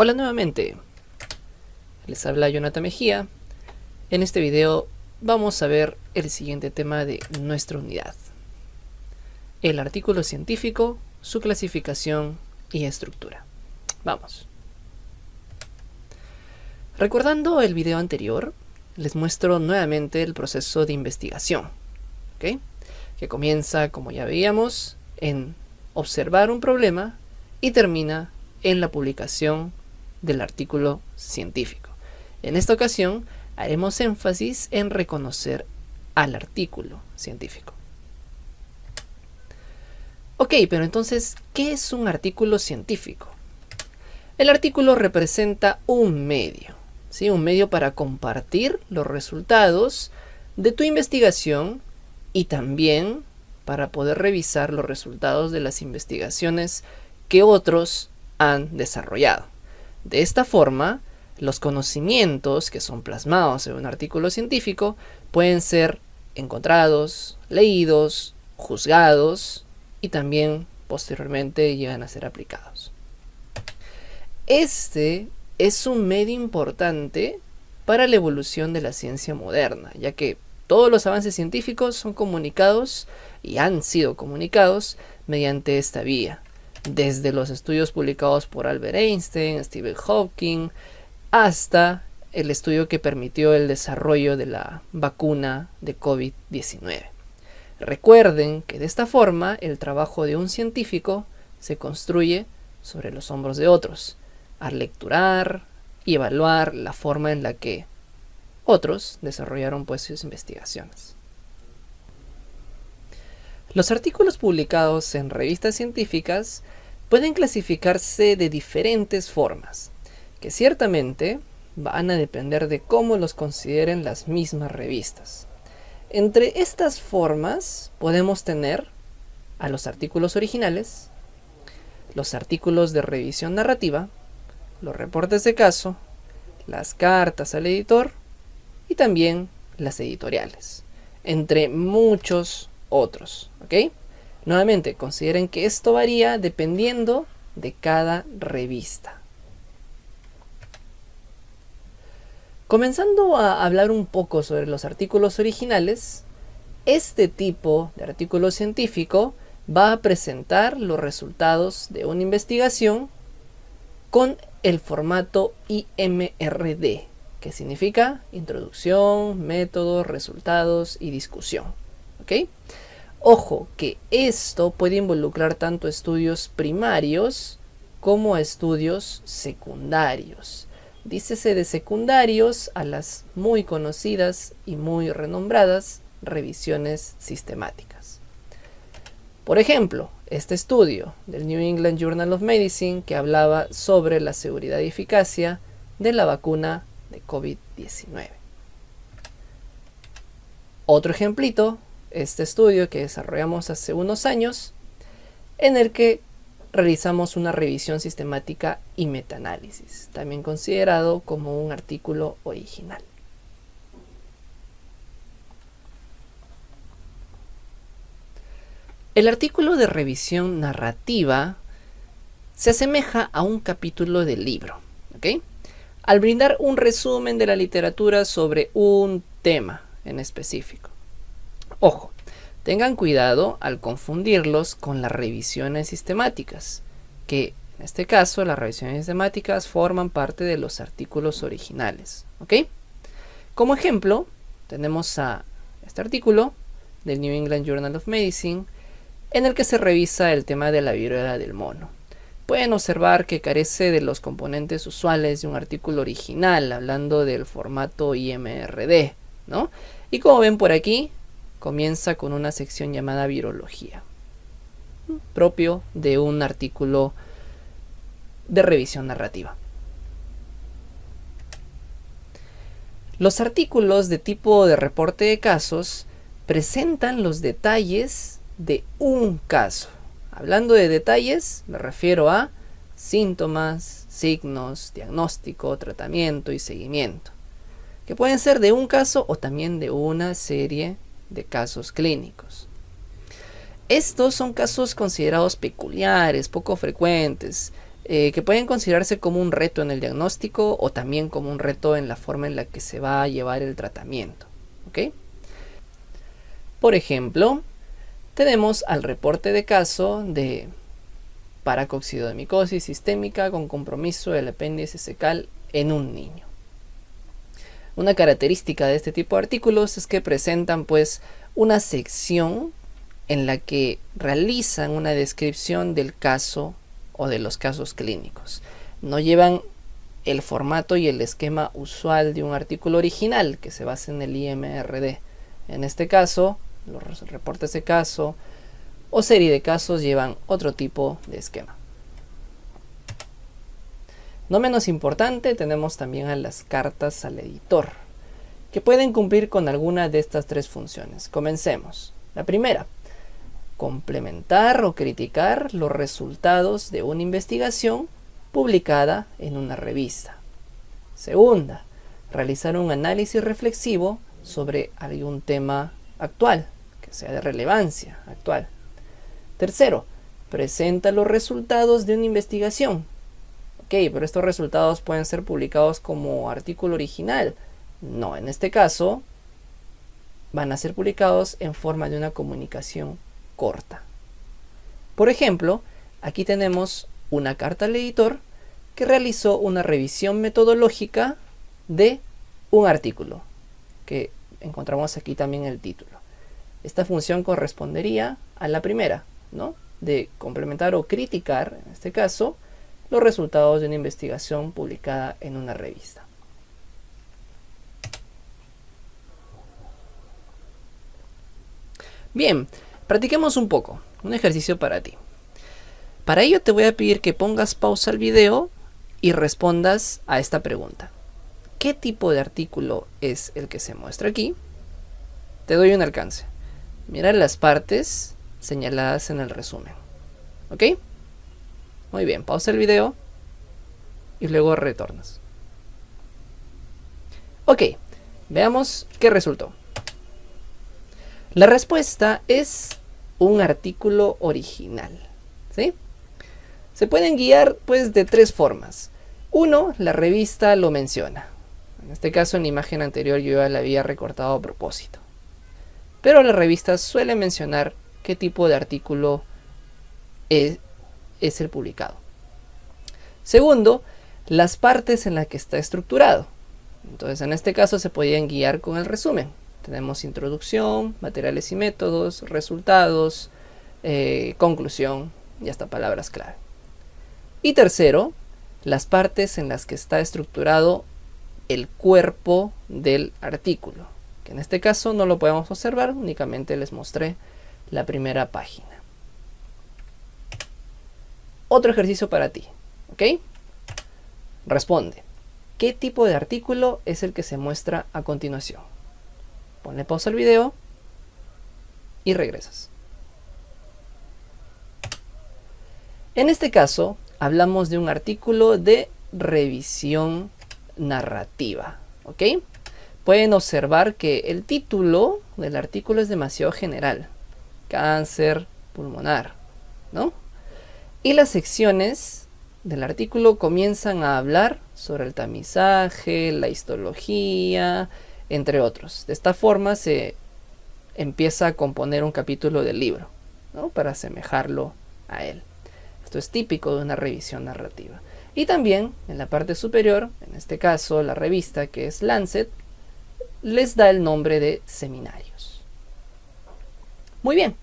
Hola nuevamente, les habla Jonathan Mejía. En este video vamos a ver el siguiente tema de nuestra unidad: el artículo científico, su clasificación y estructura. Vamos. Recordando el video anterior, les muestro nuevamente el proceso de investigación, ¿ok? Que comienza, como ya veíamos, en observar un problema y termina en la publicación del artículo científico. En esta ocasión haremos énfasis en reconocer al artículo científico. Ok, pero entonces, ¿qué es un artículo científico? El artículo representa un medio, ¿sí? Un medio para compartir los resultados de tu investigación y también para poder revisar los resultados de las investigaciones que otros han desarrollado. De esta forma, los conocimientos que son plasmados en un artículo científico pueden ser encontrados, leídos, juzgados y también posteriormente llegan a ser aplicados. Este es un medio importante para la evolución de la ciencia moderna, ya que todos los avances científicos son comunicados y han sido comunicados mediante esta vía. Desde los estudios publicados por Albert Einstein, Stephen Hawking, hasta el estudio que permitió el desarrollo de la vacuna de COVID-19. Recuerden que de esta forma el trabajo de un científico se construye sobre los hombros de otros, al lecturar y evaluar la forma en la que otros desarrollaron sus investigaciones. Los artículos publicados en revistas científicas pueden clasificarse de diferentes formas, que ciertamente van a depender de cómo los consideren las mismas revistas. Entre estas formas podemos tener a los artículos originales, los artículos de revisión narrativa, los reportes de caso, las cartas al editor y también las editoriales, entre muchos otros, ¿ok? Nuevamente, consideren que esto varía dependiendo de cada revista. Comenzando a hablar un poco sobre los artículos originales, este tipo de artículo científico va a presentar los resultados de una investigación con el formato IMRD, que significa introducción, métodos, resultados y discusión. ¿Ok? Ojo que esto puede involucrar tanto estudios primarios como estudios secundarios. Dícese de secundarios a las muy conocidas y muy renombradas revisiones sistemáticas. Por ejemplo, este estudio del New England Journal of Medicine que hablaba sobre la seguridad y eficacia de la vacuna de COVID-19. Otro ejemplito, este estudio que desarrollamos hace unos años, en el que realizamos una revisión sistemática y metaanálisis, también considerado como un artículo original. El artículo de revisión narrativa se asemeja a un capítulo del libro, ¿ok? Al brindar un resumen de la literatura sobre un tema en específico. Ojo, tengan cuidado al confundirlos con las revisiones sistemáticas, que en este caso las revisiones sistemáticas forman parte de los artículos originales, ¿ok? Como ejemplo, tenemos a este artículo del New England Journal of Medicine, en el que se revisa el tema de la viruela del mono. Pueden observar que carece de los componentes usuales de un artículo original, hablando del formato IMRD, ¿no? Y como ven por aquí, comienza con una sección llamada virología, propio de un artículo de revisión narrativa. Los artículos de tipo de reporte de casos presentan los detalles de un caso. Hablando de detalles, me refiero a síntomas, signos, diagnóstico, tratamiento y seguimiento, que pueden ser de un caso o también de una serie de casos clínicos. Estos son casos considerados peculiares, poco frecuentes, que pueden considerarse como un reto en el diagnóstico o también como un reto en la forma en la que se va a llevar el tratamiento. ¿Ok? Por ejemplo, tenemos al reporte de caso de paracoccidomicosis sistémica con compromiso del apéndice cecal en un niño. Una característica de este tipo de artículos es que presentan pues una sección en la que realizan una descripción del caso o de los casos clínicos. No llevan el formato y el esquema usual de un artículo original que se basa en el IMRD. En este caso, los reportes de caso o serie de casos llevan otro tipo de esquema. No menos importante, tenemos también a las cartas al editor, que pueden cumplir con alguna de estas tres funciones. Comencemos. La primera, complementar o criticar los resultados de una investigación publicada en una revista. Segunda, realizar un análisis reflexivo sobre algún tema actual, que sea de relevancia actual. Tercero, presenta los resultados de una investigación. Ok, pero estos resultados pueden ser publicados como artículo original. No, en este caso van a ser publicados en forma de una comunicación corta. Por ejemplo, aquí tenemos una carta al editor que realizó una revisión metodológica de un artículo, que encontramos aquí también el título. Esta función correspondería a la primera, ¿no? De complementar o criticar, en este caso, los resultados de una investigación publicada en una revista. Bien, practiquemos un poco, un ejercicio para ti. Para ello te voy a pedir que pongas pausa al video y respondas a esta pregunta. ¿Qué tipo de artículo es el que se muestra aquí? Te doy un alcance. Mira las partes señaladas en el resumen. ¿Ok? Muy bien, pausa el video y luego retornas. Ok, veamos qué resultó. La respuesta es un artículo original, ¿sí? Se pueden guiar pues de tres formas. Uno, la revista lo menciona. En este caso, en la imagen anterior yo ya la había recortado a propósito. Pero la revista suele mencionar qué tipo de artículo es el publicado. Segundo, las partes en las que está estructurado. Entonces, en este caso se podían guiar con el resumen. Tenemos introducción, materiales y métodos, resultados, conclusión y hasta palabras clave. Y tercero, las partes en las que está estructurado el cuerpo del artículo, que en este caso no lo podemos observar, únicamente les mostré la primera página. Otro ejercicio para ti, ¿ok? Responde, ¿qué tipo de artículo es el que se muestra a continuación? Ponle pausa al video y regresas. En este caso, hablamos de un artículo de revisión narrativa, ¿ok? Pueden observar que el título del artículo es demasiado general. Cáncer pulmonar, ¿no? Y las secciones del artículo comienzan a hablar sobre el tamizaje, la histología, entre otros. De esta forma se empieza a componer un capítulo del libro, ¿no? Para asemejarlo a él. Esto es típico de una revisión narrativa. Y también en la parte superior, en este caso la revista que es Lancet, les da el nombre de seminarios. Muy bien.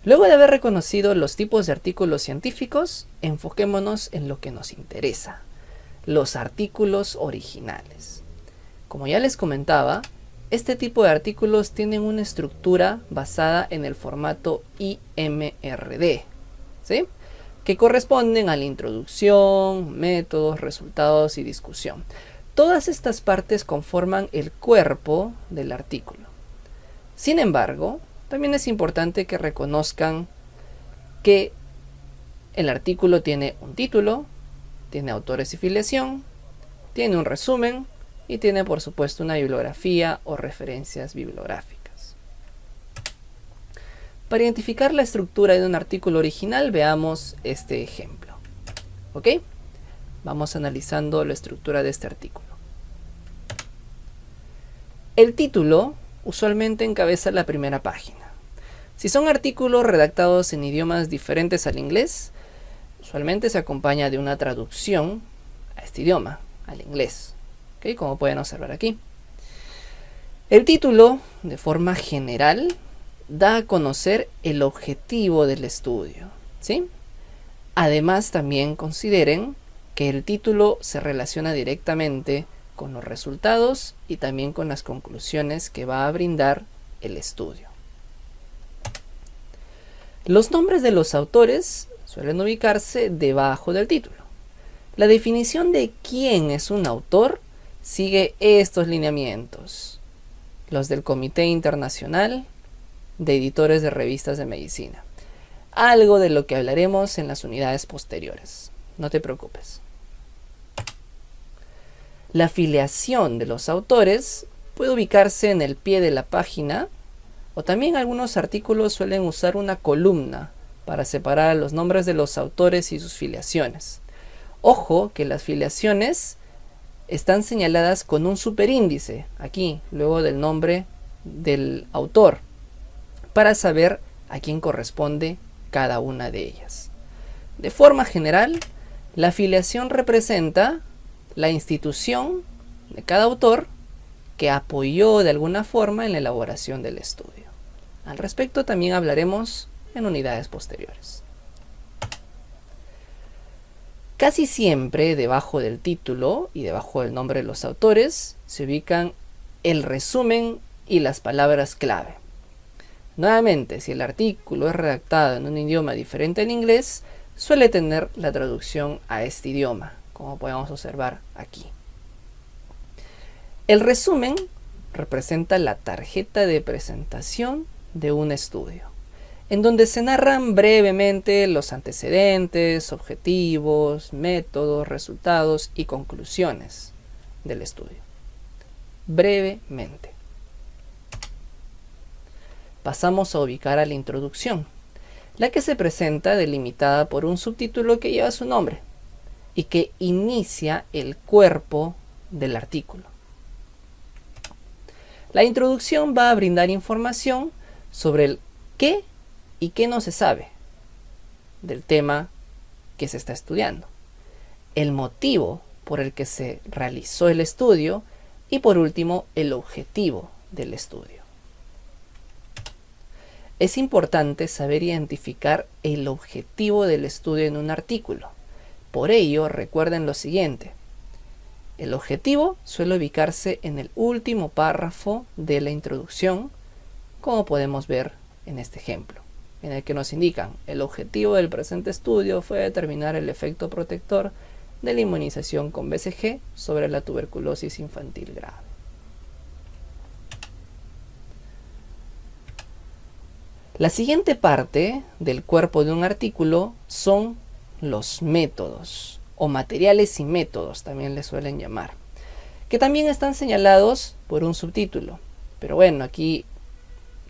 Luego de haber reconocido los tipos de artículos científicos, enfoquémonos en lo que nos interesa, los artículos originales. Como ya les comentaba, este tipo de artículos tienen una estructura basada en el formato IMRD, ¿sí? Que corresponden a la introducción, métodos, resultados y discusión. Todas estas partes conforman el cuerpo del artículo. Sin embargo, también es importante que reconozcan que el artículo tiene un título, tiene autores y filiación, tiene un resumen y tiene por supuesto una bibliografía o referencias bibliográficas. Para identificar la estructura de un artículo original, veamos este ejemplo. ¿Ok? Vamos analizando la estructura de este artículo. El título usualmente encabeza la primera página. Si son artículos redactados en idiomas diferentes al inglés, usualmente se acompaña de una traducción a este idioma, al inglés. ¿Ok? Como pueden observar aquí. El título, de forma general, da a conocer el objetivo del estudio, ¿sí? Además, también consideren que el título se relaciona directamente con los resultados y también con las conclusiones que va a brindar el estudio. Los nombres de los autores suelen ubicarse debajo del título. La definición de quién es un autor sigue estos lineamientos, los del Comité Internacional de Editores de Revistas de Medicina. Algo de lo que hablaremos en las unidades posteriores. No te preocupes. La afiliación de los autores puede ubicarse en el pie de la página, o también algunos artículos suelen usar una columna para separar los nombres de los autores y sus filiaciones. Ojo que las filiaciones están señaladas con un superíndice, aquí, luego del nombre del autor, para saber a quién corresponde cada una de ellas. De forma general, la afiliación representa la institución de cada autor que apoyó de alguna forma en la elaboración del estudio. Al respecto también hablaremos en unidades posteriores. Casi siempre debajo del título y debajo del nombre de los autores se ubican el resumen y las palabras clave. Nuevamente, si el artículo es redactado en un idioma diferente al inglés, suele tener la traducción a este idioma, como podemos observar aquí. El resumen representa la tarjeta de presentación de un estudio, en donde se narran brevemente los antecedentes, objetivos, métodos, resultados y conclusiones del estudio. Brevemente. Pasamos a ubicar a la introducción, la que se presenta delimitada por un subtítulo que lleva su nombre y que inicia el cuerpo del artículo. La introducción va a brindar información sobre el qué y qué no se sabe del tema que se está estudiando, el motivo por el que se realizó el estudio y por último el objetivo del estudio. Es importante saber identificar el objetivo del estudio en un artículo. Por ello, recuerden lo siguiente. El objetivo suele ubicarse en el último párrafo de la introducción, como podemos ver en este ejemplo, en el que nos indican: el objetivo del presente estudio fue determinar el efecto protector de la inmunización con BCG sobre la tuberculosis infantil grave. La siguiente parte del cuerpo de un artículo son los métodos, o materiales y métodos también les suelen llamar, que también están señalados por un subtítulo. Pero bueno, aquí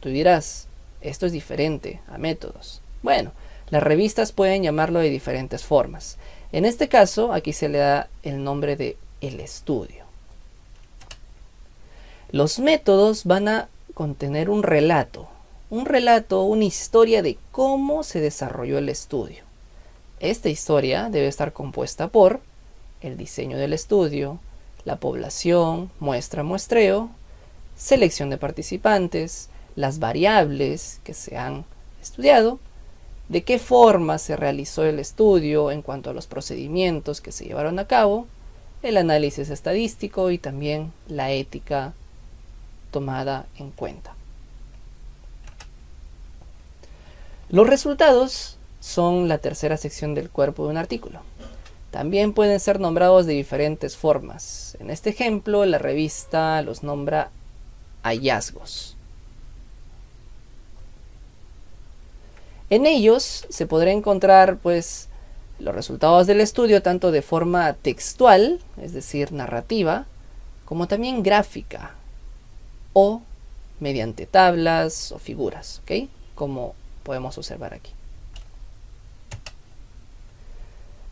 tú dirás, esto es diferente a métodos. Bueno, las revistas pueden llamarlo de diferentes formas. En este caso, aquí se le da el nombre de el estudio. Los métodos van a contener un relato, una historia de cómo se desarrolló el estudio. Esta historia debe estar compuesta por el diseño del estudio, la población, muestreo, selección de participantes, las variables que se han estudiado, de qué forma se realizó el estudio en cuanto a los procedimientos que se llevaron a cabo, el análisis estadístico y también la ética tomada en cuenta. Los resultados son la tercera sección del cuerpo de un artículo. También pueden ser nombrados de diferentes formas. En este ejemplo, la revista los nombra hallazgos. En ellos se podrá encontrar pues los resultados del estudio tanto de forma textual, es decir, narrativa, como también gráfica o mediante tablas o figuras, ¿ok? Como podemos observar aquí.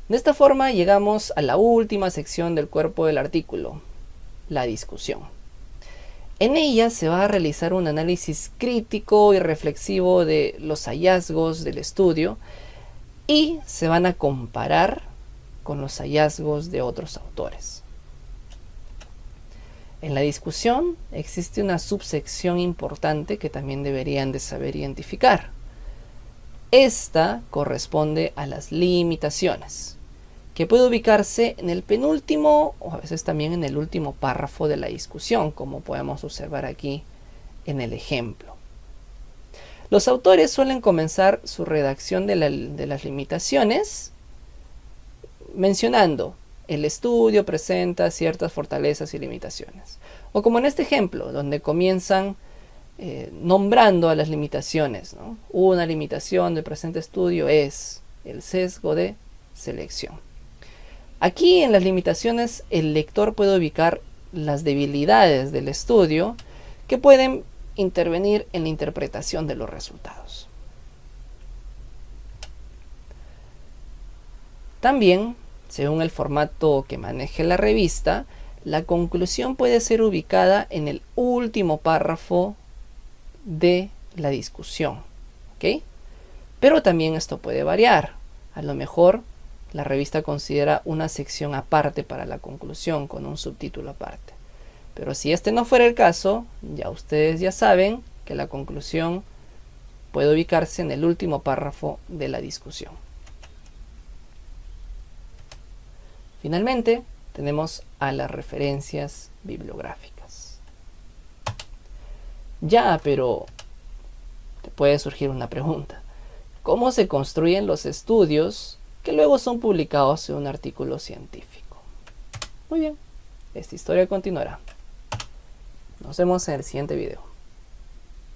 De esta forma llegamos a la última sección del cuerpo del artículo, la discusión. En ella se va a realizar un análisis crítico y reflexivo de los hallazgos del estudio y se van a comparar con los hallazgos de otros autores. En la discusión existe una subsección importante que también deberían de saber identificar. Esta corresponde a las limitaciones, que puede ubicarse en el penúltimo o a veces también en el último párrafo de la discusión, como podemos observar aquí en el ejemplo. Los autores suelen comenzar su redacción de las limitaciones mencionando: el estudio presenta ciertas fortalezas y limitaciones. O como en este ejemplo, donde comienzan nombrando a las limitaciones, ¿no? Una limitación del presente estudio es el sesgo de selección. Aquí en las limitaciones el lector puede ubicar las debilidades del estudio que pueden intervenir en la interpretación de los resultados. También, según el formato que maneje la revista, la conclusión puede ser ubicada en el último párrafo de la discusión, ¿ok? Pero también esto puede variar. A lo mejor la revista considera una sección aparte para la conclusión con un subtítulo aparte. Pero si este no fuera el caso, ya ustedes ya saben que la conclusión puede ubicarse en el último párrafo de la discusión. Finalmente, tenemos a las referencias bibliográficas. Ya, pero te puede surgir una pregunta. ¿Cómo se construyen los estudios que luego son publicados en un artículo científico? Muy bien, esta historia continuará. Nos vemos en el siguiente video.